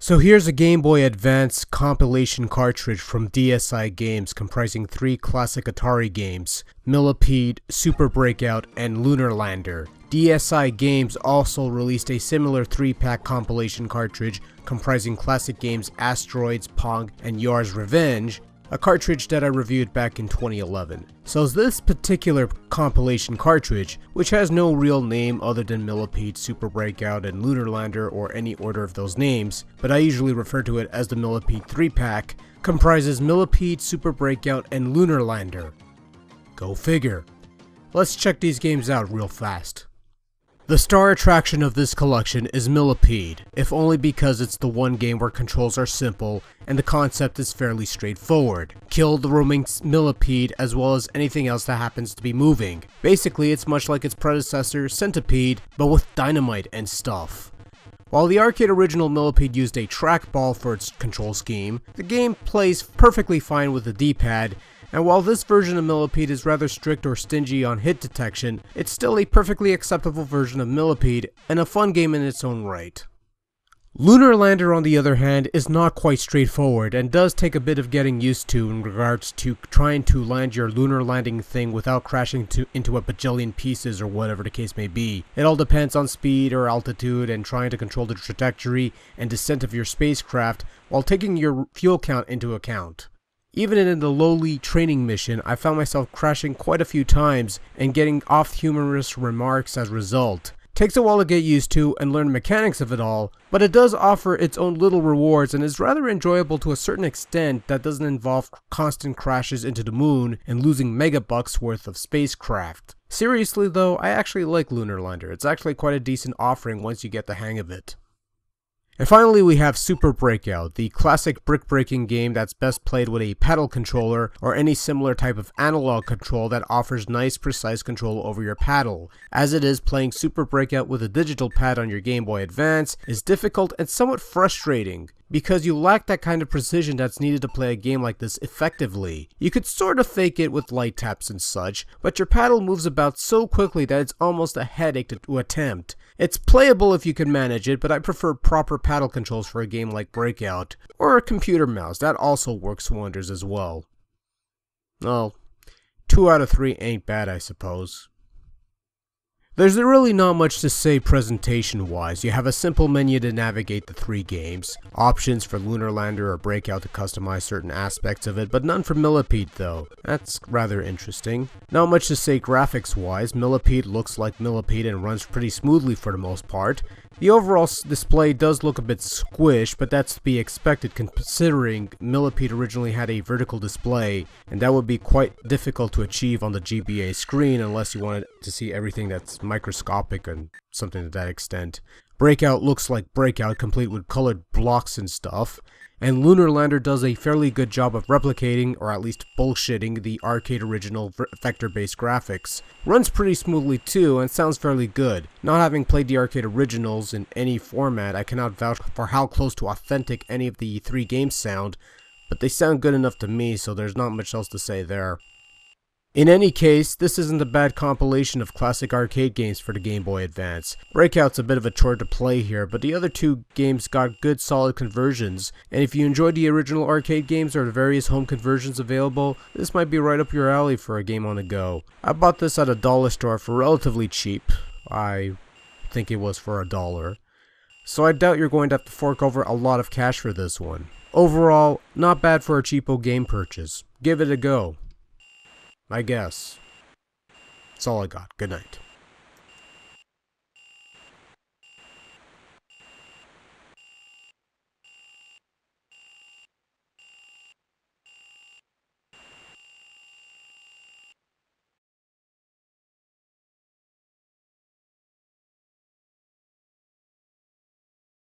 So here's a Game Boy Advance compilation cartridge from DSi Games comprising 3 classic Atari games, Millipede, Super Breakout, and Lunar Lander. DSi Games also released a similar 3-pack compilation cartridge comprising classic games Asteroids, Pong, and Yar's Revenge, a cartridge that I reviewed back in 2011. So this particular compilation cartridge, which has no real name other than Millipede, Super Breakout, and Lunar Lander or any order of those names, but I usually refer to it as the Millipede 3-pack, comprises Millipede, Super Breakout, and Lunar Lander. Go figure. Let's check these games out real fast. The star attraction of this collection is Millipede, if only because it's the one game where controls are simple and the concept is fairly straightforward. Kill the roaming Millipede as well as anything else that happens to be moving. Basically, it's much like its predecessor, Centipede, but with dynamite and stuff. While the arcade original Millipede used a trackball for its control scheme, the game plays perfectly fine with the D-pad, and while this version of Millipede is rather strict or stingy on hit detection, it's still a perfectly acceptable version of Millipede and a fun game in its own right. Lunar Lander, on the other hand, is not quite straightforward and does take a bit of getting used to in regards to trying to land your lunar landing thing without crashing into a bajillion pieces or whatever the case may be. It all depends on speed or altitude and trying to control the trajectory and descent of your spacecraft while taking your fuel count into account. Even in the lowly training mission, I found myself crashing quite a few times and getting off-humorous remarks as a result. Takes a while to get used to and learn the mechanics of it all, but it does offer its own little rewards and is rather enjoyable to a certain extent that doesn't involve constant crashes into the moon and losing megabucks worth of spacecraft. Seriously though, I actually like Lunar Lander. It's actually quite a decent offering once you get the hang of it. And finally we have Super Breakout, the classic brick-breaking game that's best played with a paddle controller or any similar type of analog control that offers nice precise control over your paddle. As it is, playing Super Breakout with a digital pad on your Game Boy Advance is difficult and somewhat frustrating, because you lack that kind of precision that's needed to play a game like this effectively. You could sort of fake it with light taps and such, but your paddle moves about so quickly that it's almost a headache to attempt. It's playable if you can manage it, but I prefer proper paddle controls for a game like Breakout, or a computer mouse. That also works wonders as well. Well, 2 out of 3 ain't bad, I suppose. There's really not much to say presentation-wise. You have a simple menu to navigate the 3 games, options for Lunar Lander or Breakout to customize certain aspects of it, but none for Millipede though. That's rather interesting. Not much to say graphics-wise. Millipede looks like Millipede and runs pretty smoothly for the most part. The overall display does look a bit squished, but that's to be expected considering Millipede originally had a vertical display, and that would be quite difficult to achieve on the GBA screen unless you wanted to see everything that's microscopic and something to that extent. Breakout looks like Breakout, complete with colored blocks and stuff, and Lunar Lander does a fairly good job of replicating, or at least bullshitting, the arcade original vector-based graphics. Runs pretty smoothly too, and sounds fairly good. Not having played the arcade originals in any format, I cannot vouch for how close to authentic any of the 3 games sound, but they sound good enough to me, so there's not much else to say there. In any case, this isn't a bad compilation of classic arcade games for the Game Boy Advance. Breakout's a bit of a chore to play here, but the other 2 games got good solid conversions, and if you enjoyed the original arcade games or the various home conversions available, this might be right up your alley for a game on the go. I bought this at a dollar store for relatively cheap. I think it was for $1. So I doubt you're going to have to fork over a lot of cash for this one. Overall, not bad for a cheapo game purchase. Give it a go, I guess. That's all I got. Good night.